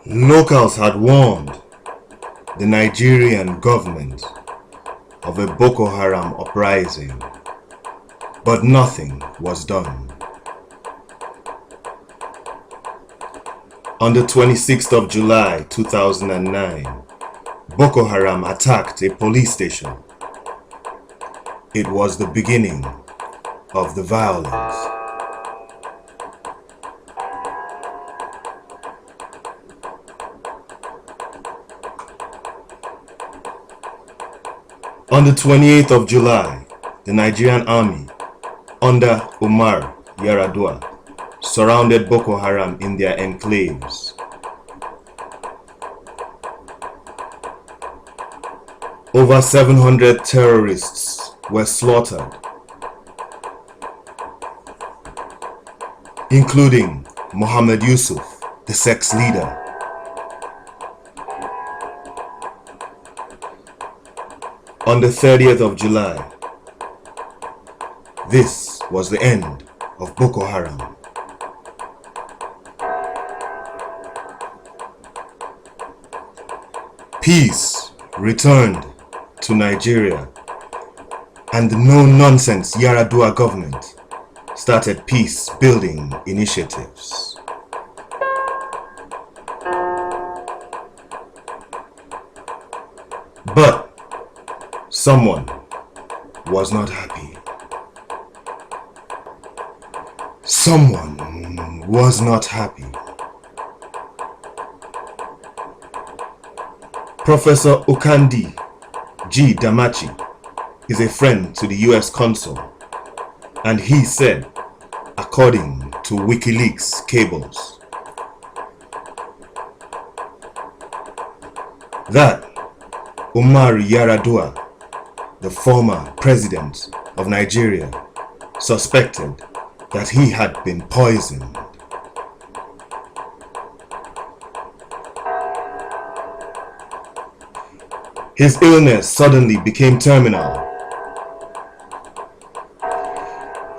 Locals had warned the Nigerian government of a Boko Haram uprising, but nothing was done. On the 26th of July 2009, Boko Haram attacked a police station. It was the beginning of the violence. On the 28th of July, the Nigerian army, under Umar Yar'Adua, surrounded Boko Haram in their enclaves. Over 700 terrorists were slaughtered, including Mohammed Yusuf, the sex leader. On the 30th of July, this was the end of Boko Haram. Peace returned to Nigeria, and the no-nonsense Yar'Adua government started peace-building initiatives. But someone was not happy. Someone was not happy. Professor Okandi G. Damachi is a friend to the US consul, and he said, according to WikiLeaks cables, that Umar Yar'Adua, the former president of Nigeria, suspected that he had been poisoned. His illness suddenly became terminal.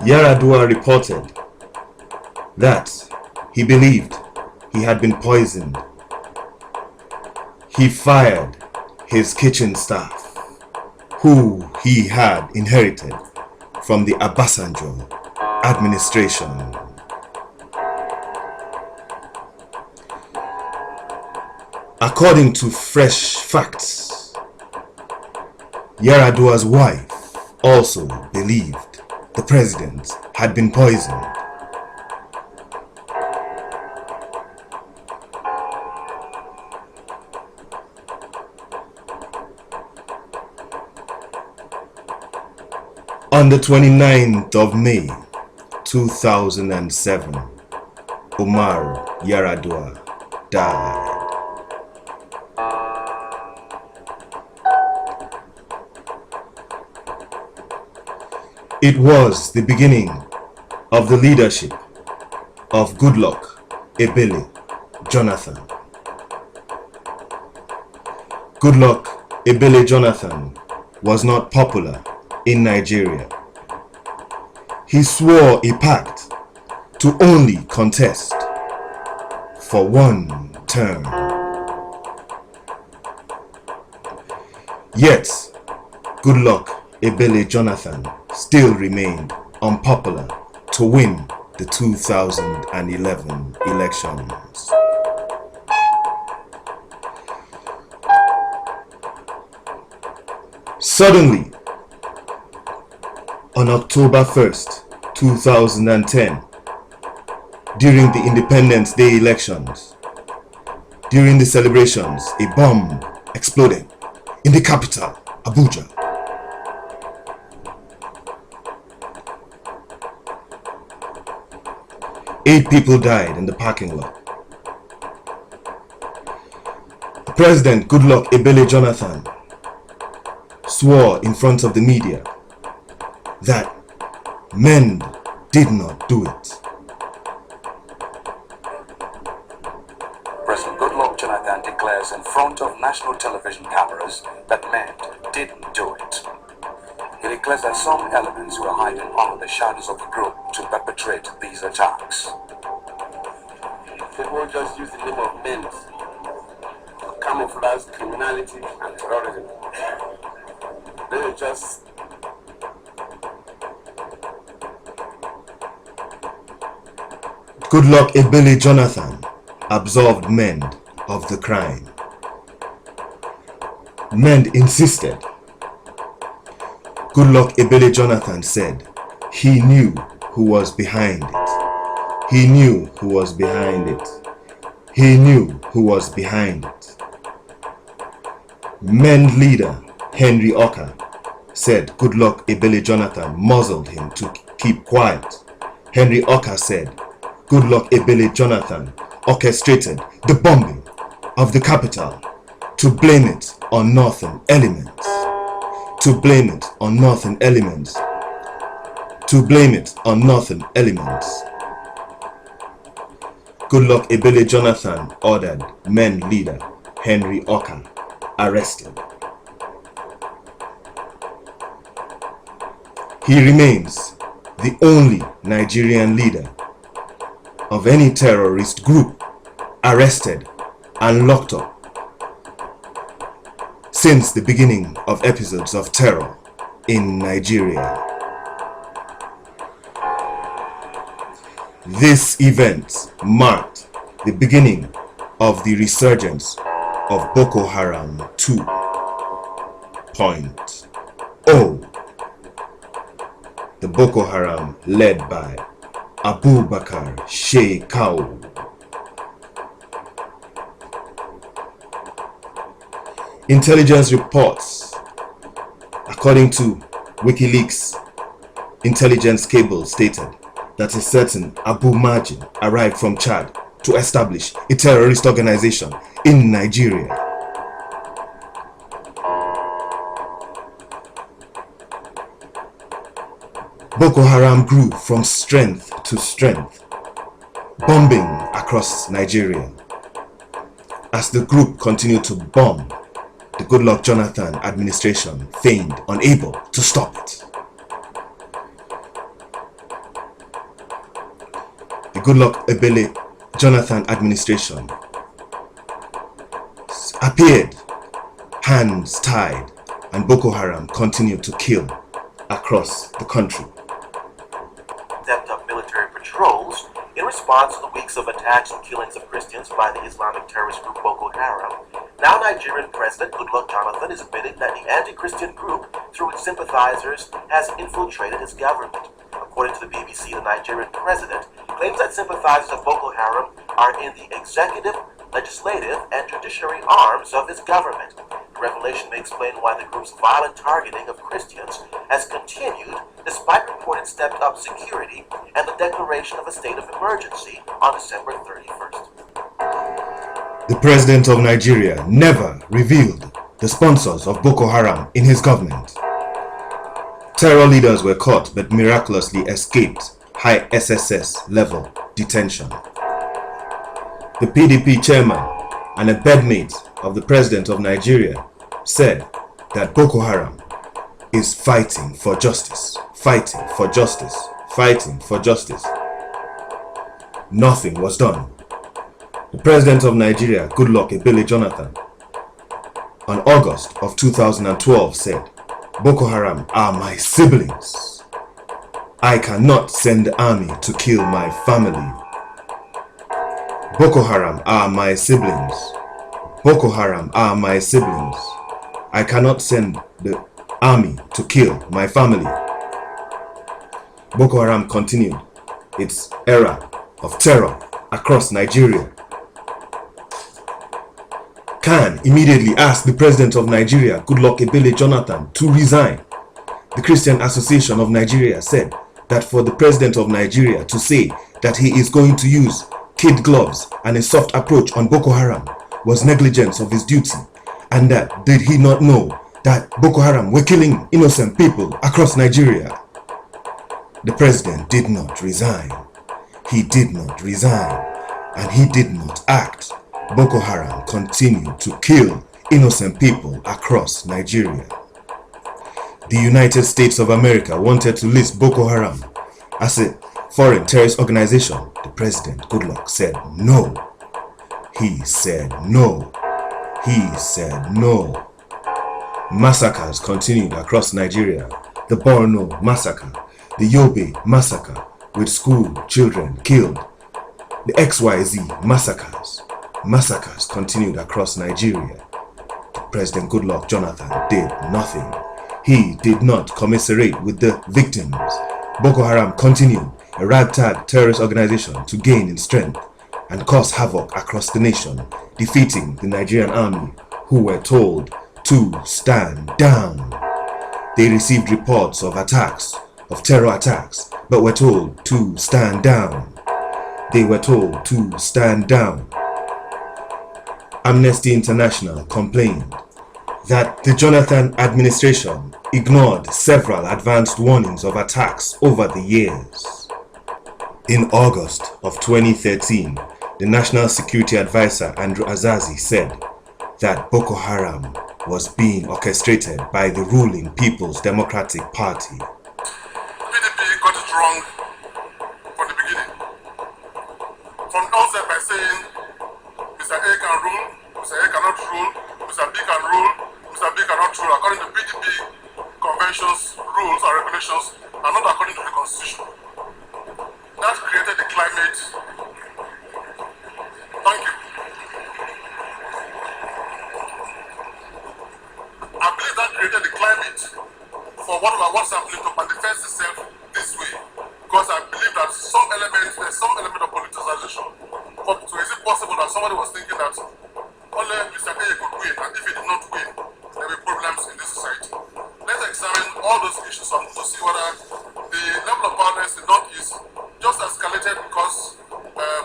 Yar'Adua reported that he believed he had been poisoned. He fired his kitchen staff, who he had inherited from the Obasanjo administration. According to fresh facts, Yar'Adua's wife also believed the president had been poisoned. On the 29th of May 2007, Umar Yar'Adua died. It was the beginning of the leadership of Goodluck Ebele Jonathan. Goodluck Ebele Jonathan was not popular in Nigeria. He swore a pact to only contest for one term. Yet, Goodluck Ebele Jonathan still remained unpopular to win the 2011 elections. Suddenly, on October 1st, 2010, during the Independence Day elections, during the celebrations, a bomb exploded in the capital, Abuja. Eight people died in the parking lot. President Goodluck Ebele Jonathan swore in front of the media that men did not do it. President Goodluck Jonathan declares in front of national television cameras that men didn't do it. It declares that some elements were hiding under the shadows of the group to perpetrate these attacks. They won't just use the name of men to camouflage criminality and terrorism. They will just Goodluck Ebele Jonathan absolved Mend of the crime. Mend insisted. Goodluck Ebele Jonathan said he knew who was behind it. He knew who was behind it. He knew who was behind it. Mend leader Henry Oka said Goodluck Ebele Jonathan muzzled him to keep quiet. Henry Oka said Goodluck Ebele Jonathan orchestrated the bombing of the capital to blame it on northern elements. To blame it on northern elements. To blame it on northern elements. Goodluck Ebele Jonathan ordered men leader Henry Oka arrested. He remains the only Nigerian leader of any terrorist group arrested and locked up since the beginning of episodes of terror in Nigeria. This event marked the beginning of the resurgence of Boko Haram 2.0. The Boko Haram led by Abu Bakar Shekau. Intelligence reports, according to WikiLeaks intelligence cable, stated that a certain Abu Majid arrived from Chad to establish a terrorist organization in Nigeria. Boko Haram grew from strength to strength, bombing across Nigeria. As the group continued to bomb, the Goodluck Jonathan administration feigned unable to stop it. The Goodluck Ebele Jonathan administration appeared hands tied, and Boko Haram continued to kill across the country. Stepped up military patrols in response to the weeks of attacks and killings of Christians by the Islamic terrorist group Boko Haram. Now Nigerian President Goodluck Jonathan is admitting that the anti-Christian group, through its sympathizers, has infiltrated his government. According to the BBC, the Nigerian president claims that sympathizers of Boko Haram are in the executive, legislative, and judiciary arms of his government. The revelation may explain why the group's violent targeting of Christians has continued despite reported stepped-up security and the declaration of a state of emergency on December 31st. The president of Nigeria never revealed the sponsors of Boko Haram in his government. Terror leaders were caught but miraculously escaped high SSS level detention. The PDP chairman and a bedmate of the president of Nigeria said that Boko Haram is fighting for justice, fighting for justice, fighting for justice. Nothing was done. The president of Nigeria, Goodluck Ebele Jonathan, on August of 2012 said, Boko Haram are my siblings. I cannot send the army to kill my family. Boko Haram are my siblings. Boko Haram are my siblings. I cannot send the army to kill my family. Boko Haram continued its era of terror across Nigeria. Khan immediately asked the president of Nigeria, Goodluck Ebele Jonathan, to resign. The Christian Association of Nigeria said that for the president of Nigeria to say that he is going to use kid gloves and a soft approach on Boko Haram was negligence of his duty, and that did he not know that Boko Haram were killing innocent people across Nigeria. The president did not resign. He did not resign, and he did not act. Boko Haram continued to kill innocent people across Nigeria. the United States of America wanted to list Boko Haram as a foreign terrorist organization, the President Goodluck said no. He said no. He said no. Massacres continued across Nigeria. The Borno massacre, the Yobe massacre, with school children killed. The XYZ massacres. Massacres continued across Nigeria. President Goodluck Jonathan did nothing. He did not commiserate with the victims. Boko Haram continued, a ragtag terrorist organization, to gain in strength and cause havoc across the nation, defeating the Nigerian army, who were told to stand down. They received reports of attacks, of terror attacks, but were told to stand down. They were told to stand down. Amnesty International complained that the Jonathan administration ignored several advanced warnings of attacks over the years. In August of 2013, the National Security Advisor Andrew Azazi said that Boko Haram was being orchestrated by the ruling People's Democratic Party. PDP got it wrong from the beginning. From the onset by saying Mr. A can rule, Mr. A cannot rule, Mr. B can rule, Mr. B cannot rule according to PDP conventions, rules and regulations, and not according to the Constitution. That created the climate. Thank you. I believe that created the climate for what's happening to manifest itself this way. Because I believe that there's some element of politicization. So is it possible that somebody was thinking that only Mr. A could win, and if he did not win, there will be problems in this society? Let's examine all those issues and to see whether the level of violence in the Northeast just escalated because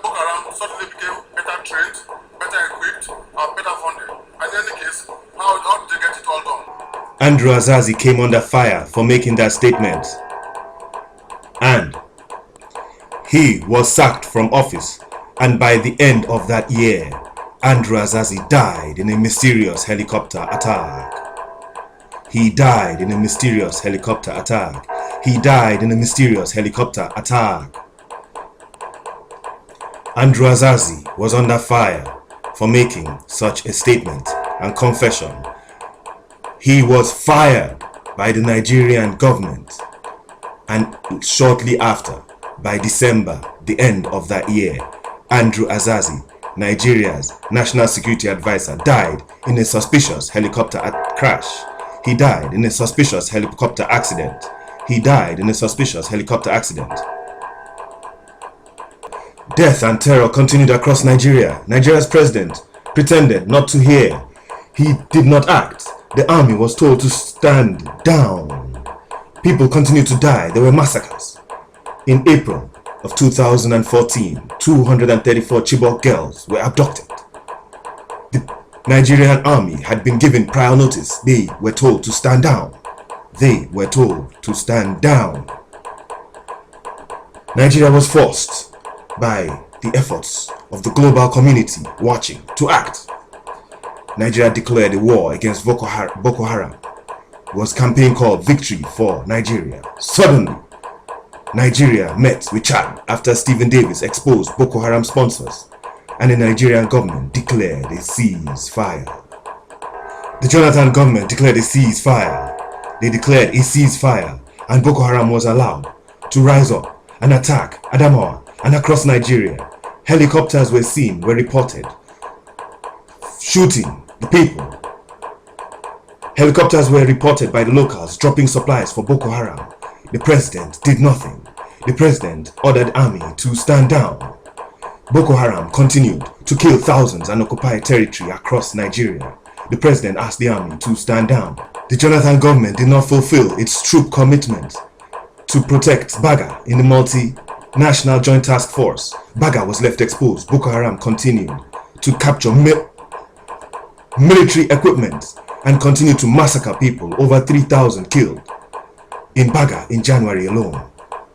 Boko Haram suddenly became better trained, better equipped, and better funded. And in any case, how did they get it all done? Andrew Azazi came under fire for making that statement, and he was sacked from office. And by the end of that year, Andrew Azazi died in a mysterious helicopter attack. He died in a mysterious helicopter attack. He died in a mysterious helicopter attack. Andrew Azazi was under fire for making such a statement and confession. He was fired by the Nigerian government, and shortly after, by December, the end of that year, Andrew Azazi, Nigeria's National Security Advisor, died in a suspicious helicopter crash. He died in a suspicious helicopter accident. He died in a suspicious helicopter accident. Death and terror continued across Nigeria. Nigeria's president pretended not to hear. He did not act. The army was told to stand down. People continued to die. There were massacres. In April of 2014, 234 Chibok girls were abducted. The Nigerian army had been given prior notice. They were told to stand down. They were told to stand down. Nigeria was forced by the efforts of the global community watching to act. Nigeria declared a war against Boko Haram. It was a campaign called Victory for Nigeria. Suddenly, Nigeria met with Chad after Stephen Davis exposed Boko Haram sponsors, and the Nigerian government declared a ceasefire. The Jonathan government declared a ceasefire. They declared a ceasefire, and Boko Haram was allowed to rise up and attack Adamawa and across Nigeria. Helicopters were reported shooting the people. Helicopters were reported by the locals dropping supplies for Boko Haram. The president did nothing. The president ordered the army to stand down. Boko Haram continued to kill thousands and occupy territory across Nigeria. The president asked the army to stand down. The Jonathan government did not fulfill its troop commitment to protect Baga in the multinational joint task force. Baga was left exposed. Boko Haram continued to capture military equipment and continued to massacre people. Over 3,000 killed in Baga in January alone.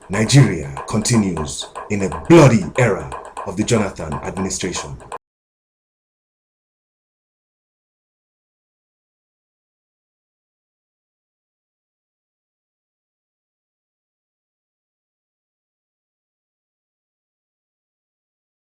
Nigeria continues in a bloody era of the Jonathan administration.